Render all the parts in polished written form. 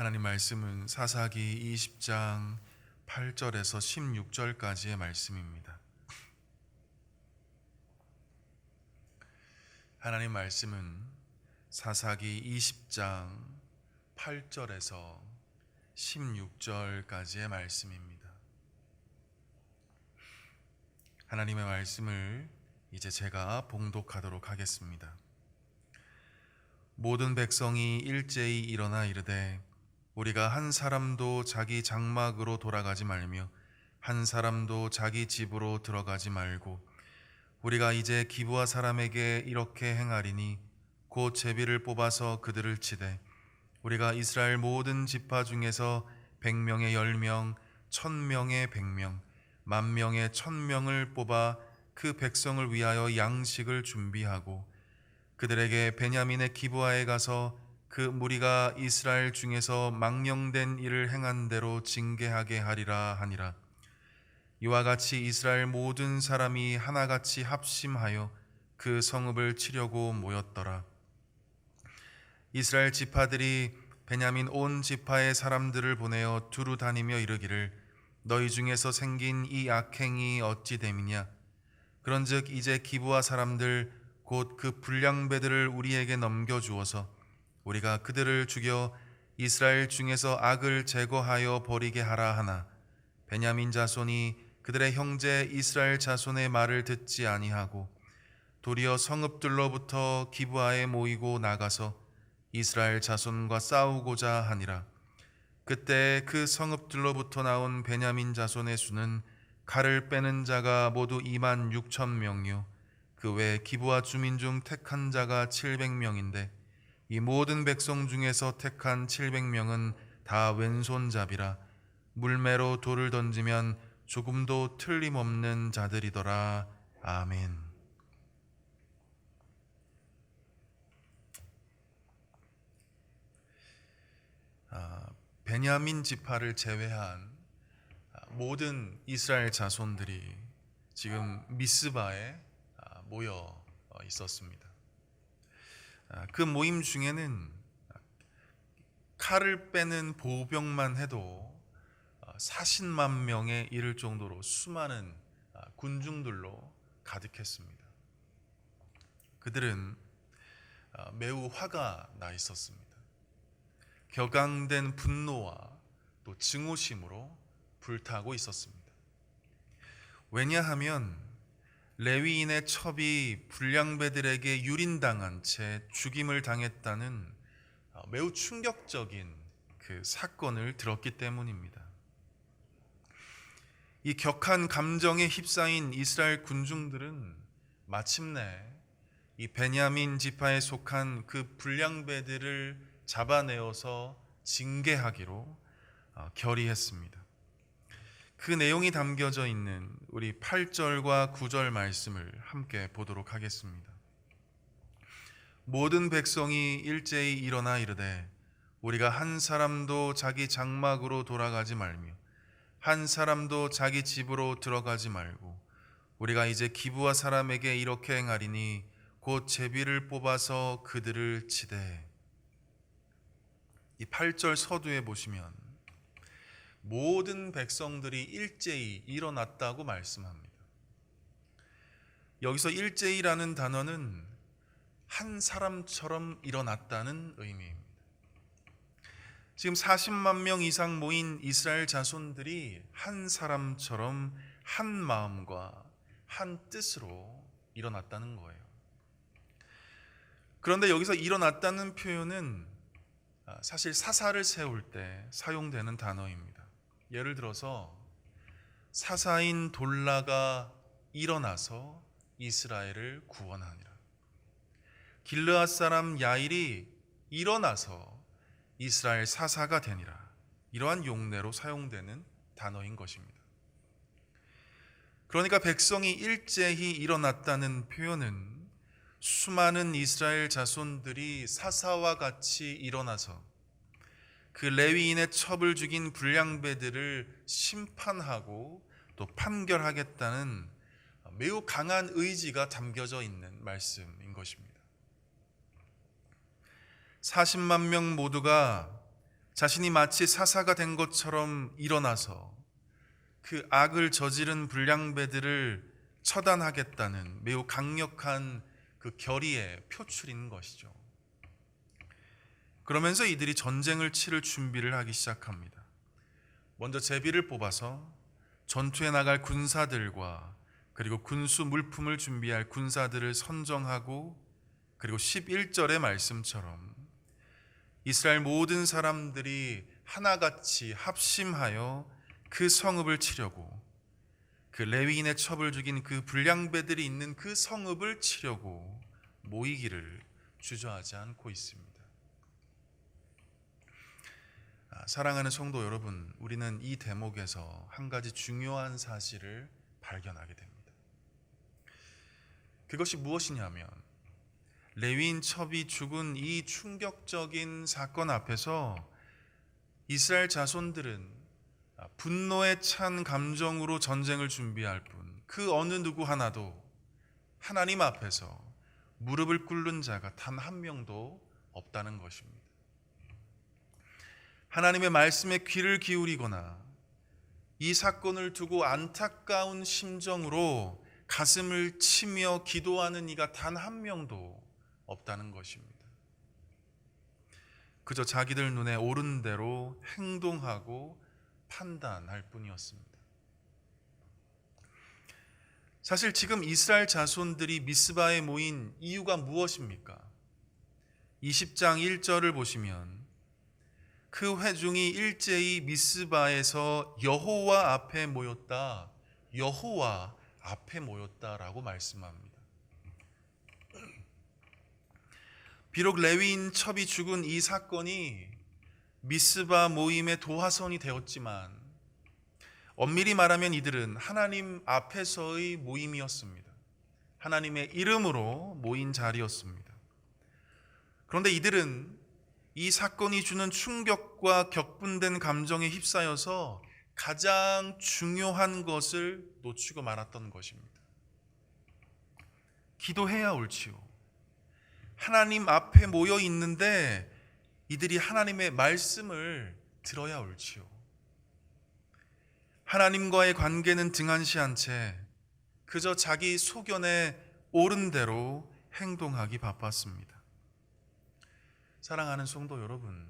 하나님 말씀은 사사기 20장 8절에서 16절까지의 말씀입니다. 하나님 말씀은 사사기 20장 8절에서 16절까지의 말씀입니다. 하나님의 말씀을 이제 제가 봉독하도록 하겠습니다. 모든 백성이 일제히 일어나 이르되 우리가 한 사람도 자기 장막으로 돌아가지 말며 한 사람도 자기 집으로 들어가지 말고 우리가 이제 기브아 사람에게 이렇게 행하리니 곧 제비를 뽑아서 그들을 치되 우리가 이스라엘 모든 지파 중에서 100명의 10명, 1000명의 100명, 10,000명의 1000명을 뽑아 그 백성을 위하여 양식을 준비하고 그들에게 베냐민의 기브아에 가서 그 무리가 이스라엘 중에서 망령된 일을 행한 대로 징계하게 하리라 하니라. 이와 같이 이스라엘 모든 사람이 하나같이 합심하여 그 성읍을 치려고 모였더라. 이스라엘 지파들이 베냐민 온 지파의 사람들을 보내어 두루 다니며 이르기를 너희 중에서 생긴 이 악행이 어찌 됨이냐. 그런즉 이제 기브아 사람들 곧 그 불량배들을 우리에게 넘겨주어서 우리가 그들을 죽여 이스라엘 중에서 악을 제거하여 버리게 하라 하나 베냐민 자손이 그들의 형제 이스라엘 자손의 말을 듣지 아니하고 도리어 성읍들로부터 기브아에 모이고 나가서 이스라엘 자손과 싸우고자 하니라. 그때 그 성읍들로부터 나온 베냐민 자손의 수는 칼을 빼는 자가 모두 26,000명이요 그 외 기브아 주민 중 택한 자가 700명인데 이 모든 백성 중에서 택한 700명은 다 왼손잡이라 물매로 돌을 던지면 조금도 틀림없는 자들이더라. 아멘. 베냐민 지파를 제외한 모든 이스라엘 자손들이 지금 미스바에 모여 있었습니다. 그 모임 중에는 칼을 빼는 보병만 해도 40만 명에 이를 정도로 수많은 군중들로 가득했습니다. 그들은 매우 화가 나 있었습니다. 격앙된 분노와 또 증오심으로 불타고 있었습니다. 왜냐하면 레위인의 첩이 불량배들에게 유린당한 채 죽임을 당했다는 매우 충격적인 그 사건을 들었기 때문입니다. 이 격한 감정에 휩싸인 이스라엘 군중들은 마침내 이 베냐민 지파에 속한 그 불량배들을 잡아내어서 징계하기로 결의했습니다. 그 내용이 담겨져 있는 우리 8절과 9절 말씀을 함께 보도록 하겠습니다. 모든 백성이 일제히 일어나 이르되 우리가 한 사람도 자기 장막으로 돌아가지 말며 한 사람도 자기 집으로 들어가지 말고 우리가 이제 기브아 사람에게 이렇게 행하리니 곧 제비를 뽑아서 그들을 치되. 이 8절 서두에 보시면 모든 백성들이 일제히 일어났다고 말씀합니다. 여기서 일제히라는 단어는 한 사람처럼 일어났다는 의미입니다. 지금 40만 명 이상 모인 이스라엘 자손들이 한 사람처럼 한 마음과 한 뜻으로 일어났다는 거예요. 그런데 여기서 일어났다는 표현은 사실 사사를 세울 때 사용되는 단어입니다. 예를 들어서 사사인 돌라가 일어나서 이스라엘을 구원하니라. 길르앗 사람 야일이 일어나서 이스라엘 사사가 되니라. 이러한 용례로 사용되는 단어인 것입니다. 그러니까 백성이 일제히 일어났다는 표현은 수많은 이스라엘 자손들이 사사와 같이 일어나서 그 레위인의 첩을 죽인 불량배들을 심판하고 또 판결하겠다는 매우 강한 의지가 담겨져 있는 말씀인 것입니다. 40만 명 모두가 자신이 마치 사사가 된 것처럼 일어나서 그 악을 저지른 불량배들을 처단하겠다는 매우 강력한 그 결의의 표출인 것이죠. 그러면서 이들이 전쟁을 치를 준비를 하기 시작합니다. 먼저 제비를 뽑아서 전투에 나갈 군사들과 그리고 군수 물품을 준비할 군사들을 선정하고, 그리고 11절의 말씀처럼 이스라엘 모든 사람들이 하나같이 합심하여 그 성읍을 치려고, 그 레위인의 첩을 죽인 그 불량배들이 있는 그 성읍을 치려고 모이기를 주저하지 않고 있습니다. 사랑하는 성도 여러분, 우리는 이 대목에서 한 가지 중요한 사실을 발견하게 됩니다. 그것이 무엇이냐면, 레위인 첩이 죽은 이 충격적인 사건 앞에서 이스라엘 자손들은 분노에 찬 감정으로 전쟁을 준비할 뿐 그 어느 누구 하나도 하나님 앞에서 무릎을 꿇는 자가 단 한 명도 없다는 것입니다. 하나님의 말씀에 귀를 기울이거나 이 사건을 두고 안타까운 심정으로 가슴을 치며 기도하는 이가 단 한 명도 없다는 것입니다. 그저 자기들 눈에 옳은 대로 행동하고 판단할 뿐이었습니다. 사실 지금 이스라엘 자손들이 미스바에 모인 이유가 무엇입니까? 20장 1절을 보시면 그 회중이 일제히 미스바에서 여호와 앞에 모였다, 여호와 앞에 모였다라고 말씀합니다. 비록 레위인 첩이 죽은 이 사건이 미스바 모임의 도화선이 되었지만 엄밀히 말하면 이들은 하나님 앞에서의 모임이었습니다. 하나님의 이름으로 모인 자리였습니다. 그런데 이들은 이 사건이 주는 충격과 격분된 감정에 휩싸여서 가장 중요한 것을 놓치고 말았던 것입니다. 기도해야 옳지요. 하나님 앞에 모여 있는데 이들이 하나님의 말씀을 들어야 옳지요. 하나님과의 관계는 등한시한 채 그저 자기 소견에 옳은 대로 행동하기 바빴습니다. 사랑하는 성도 여러분,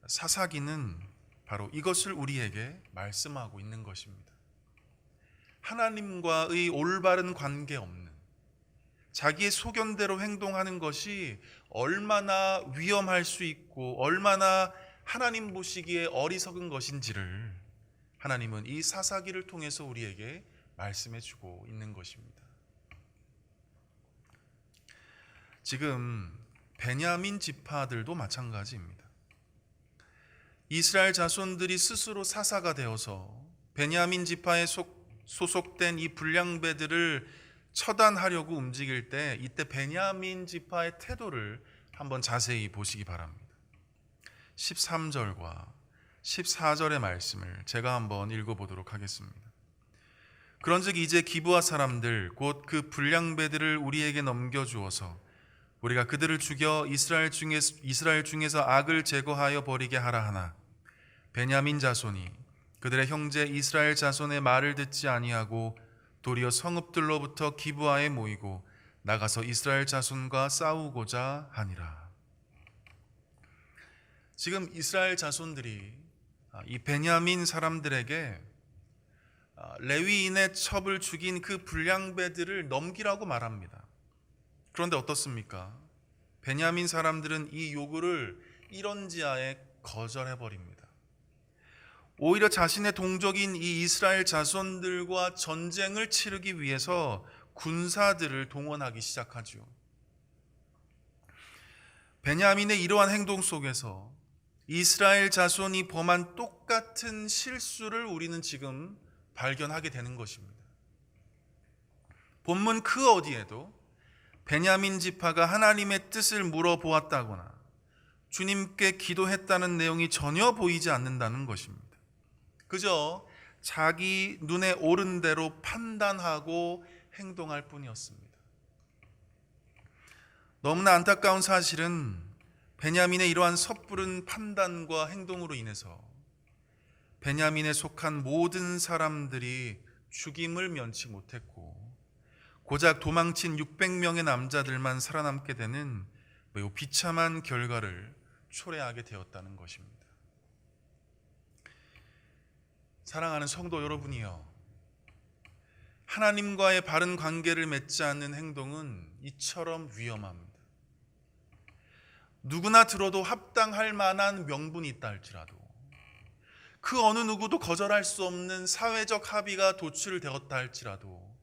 사사기는 바로 이것을 우리에게 말씀하고 있는 것입니다. 하나님과의 올바른 관계 없는 자기의 소견대로 행동하는 것이 얼마나 위험할 수 있고 얼마나 하나님 보시기에 어리석은 것인지를 하나님은 이 사사기를 통해서 우리에게 말씀해 주고 있는 것입니다. 지금 베냐민 지파들도 마찬가지입니다. 이스라엘 자손들이 스스로 사사가 되어서 베냐민 지파에 소속된 이 불량배들을 처단하려고 움직일 때 이때 베냐민 지파의 태도를 한번 자세히 보시기 바랍니다. 13절과 14절의 말씀을 제가 한번 읽어보도록 하겠습니다. 그런즉 이제 기브아 사람들 곧 그 불량배들을 우리에게 넘겨주어서 우리가 그들을 죽여 이스라엘 중에서 악을 제거하여 버리게 하라 하나 베냐민 자손이 그들의 형제 이스라엘 자손의 말을 듣지 아니하고 도리어 성읍들로부터 기브아에 모이고 나가서 이스라엘 자손과 싸우고자 하니라. 지금 이스라엘 자손들이 이 베냐민 사람들에게 레위인의 첩을 죽인 그 불량배들을 넘기라고 말합니다. 그런데 어떻습니까? 베냐민 사람들은 이 요구를 이런지하에 거절해버립니다. 오히려 자신의 동족인 이 이스라엘 자손들과 전쟁을 치르기 위해서 군사들을 동원하기 시작하죠. 베냐민의 이러한 행동 속에서 이스라엘 자손이 범한 똑같은 실수를 우리는 지금 발견하게 되는 것입니다. 본문 그 어디에도 베냐민 지파가 하나님의 뜻을 물어보았다거나 주님께 기도했다는 내용이 전혀 보이지 않는다는 것입니다. 그저 자기 눈에 옳은 대로 판단하고 행동할 뿐이었습니다. 너무나 안타까운 사실은 베냐민의 이러한 섣부른 판단과 행동으로 인해서 베냐민에 속한 모든 사람들이 죽임을 면치 못했고 고작 도망친 600명의 남자들만 살아남게 되는 매우 비참한 결과를 초래하게 되었다는 것입니다. 사랑하는 성도 여러분이요, 하나님과의 바른 관계를 맺지 않는 행동은 이처럼 위험합니다. 누구나 들어도 합당할 만한 명분이 있다 할지라도 그 어느 누구도 거절할 수 없는 사회적 합의가 도출되었다 할지라도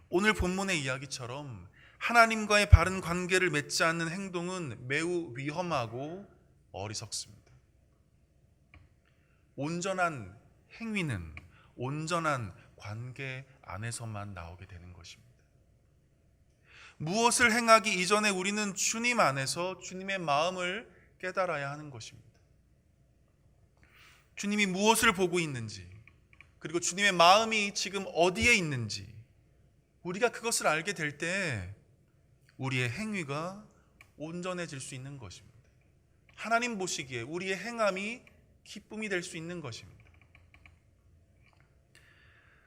오늘 본문의 이야기처럼 하나님과의 바른 관계를 맺지 않는 행동은 매우 위험하고 어리석습니다. 온전한 행위는 온전한 관계 안에서만 나오게 되는 것입니다. 무엇을 행하기 이전에 우리는 주님 안에서 주님의 마음을 깨달아야 하는 것입니다. 주님이 무엇을 보고 있는지, 그리고 주님의 마음이 지금 어디에 있는지 우리가 그것을 알게 될 때 우리의 행위가 온전해질 수 있는 것입니다. 하나님 보시기에 우리의 행함이 기쁨이 될 수 있는 것입니다.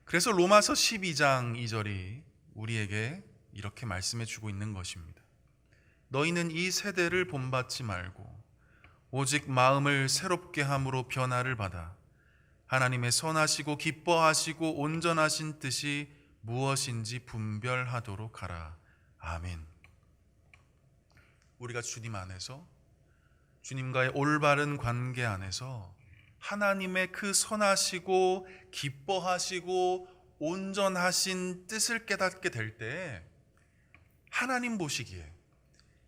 그래서 로마서 12장 2절이 우리에게 이렇게 말씀해 주고 있는 것입니다. 너희는 이 세대를 본받지 말고 오직 마음을 새롭게 함으로 변화를 받아 하나님의 선하시고 기뻐하시고 온전하신 뜻이 무엇인지 분별하도록 하라. 아멘. 우리가 주님 안에서, 주님과의 올바른 관계 안에서 하나님의 그 선하시고 기뻐하시고 온전하신 뜻을 깨닫게 될 때 하나님 보시기에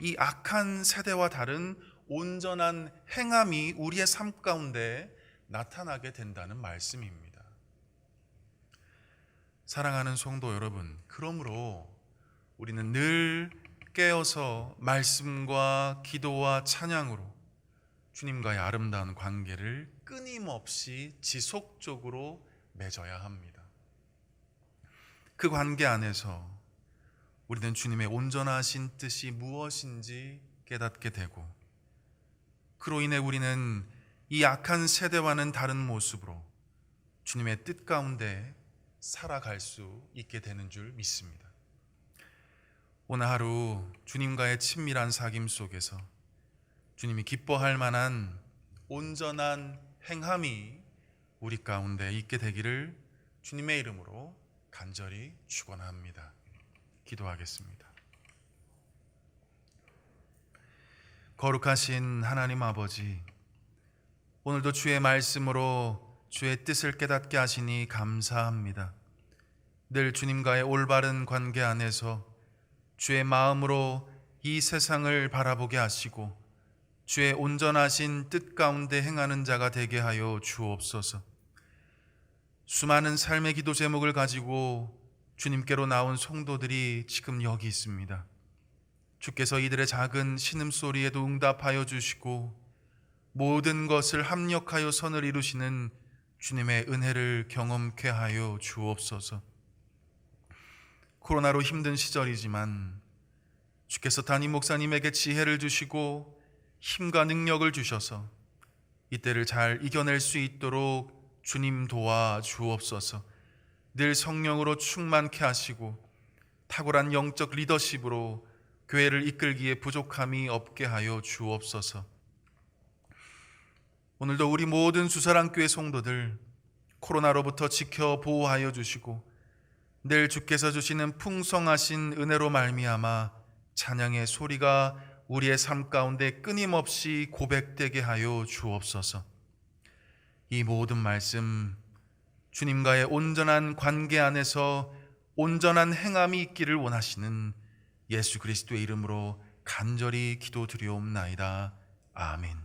이 악한 세대와 다른 온전한 행함이 우리의 삶 가운데 나타나게 된다는 말씀입니다. 사랑하는 성도 여러분, 그러므로 우리는 늘 깨어서 말씀과 기도와 찬양으로 주님과의 아름다운 관계를 끊임없이 지속적으로 맺어야 합니다. 그 관계 안에서 우리는 주님의 온전하신 뜻이 무엇인지 깨닫게 되고 그로 인해 우리는 이 악한 세대와는 다른 모습으로 주님의 뜻 가운데 살아갈 수 있게 되는 줄 믿습니다. 오늘 하루 주님과의 친밀한 사귐 속에서 주님이 기뻐할 만한 온전한 행함이 우리 가운데 있게 되기를 주님의 이름으로 간절히 축원합니다. 기도하겠습니다. 거룩하신 하나님 아버지, 오늘도 주의 말씀으로 주의 뜻을 깨닫게 하시니 감사합니다. 늘 주님과의 올바른 관계 안에서 주의 마음으로 이 세상을 바라보게 하시고 주의 온전하신 뜻 가운데 행하는 자가 되게 하여 주옵소서. 수많은 삶의 기도 제목을 가지고 주님께로 나온 성도들이 지금 여기 있습니다. 주께서 이들의 작은 신음소리에도 응답하여 주시고 모든 것을 합력하여 선을 이루시는 주님의 은혜를 경험케 하여 주옵소서. 코로나로 힘든 시절이지만 주께서 담임 목사님에게 지혜를 주시고 힘과 능력을 주셔서 이때를 잘 이겨낼 수 있도록 주님 도와 주옵소서. 늘 성령으로 충만케 하시고 탁월한 영적 리더십으로 교회를 이끌기에 부족함이 없게 하여 주옵소서. 오늘도 우리 모든 수사랑교회 성도들 코로나로부터 지켜 보호하여 주시고 늘 주께서 주시는 풍성하신 은혜로 말미암아 찬양의 소리가 우리의 삶 가운데 끊임없이 고백되게 하여 주옵소서. 이 모든 말씀 주님과의 온전한 관계 안에서 온전한 행함이 있기를 원하시는 예수 그리스도의 이름으로 간절히 기도드리옵나이다. 아멘.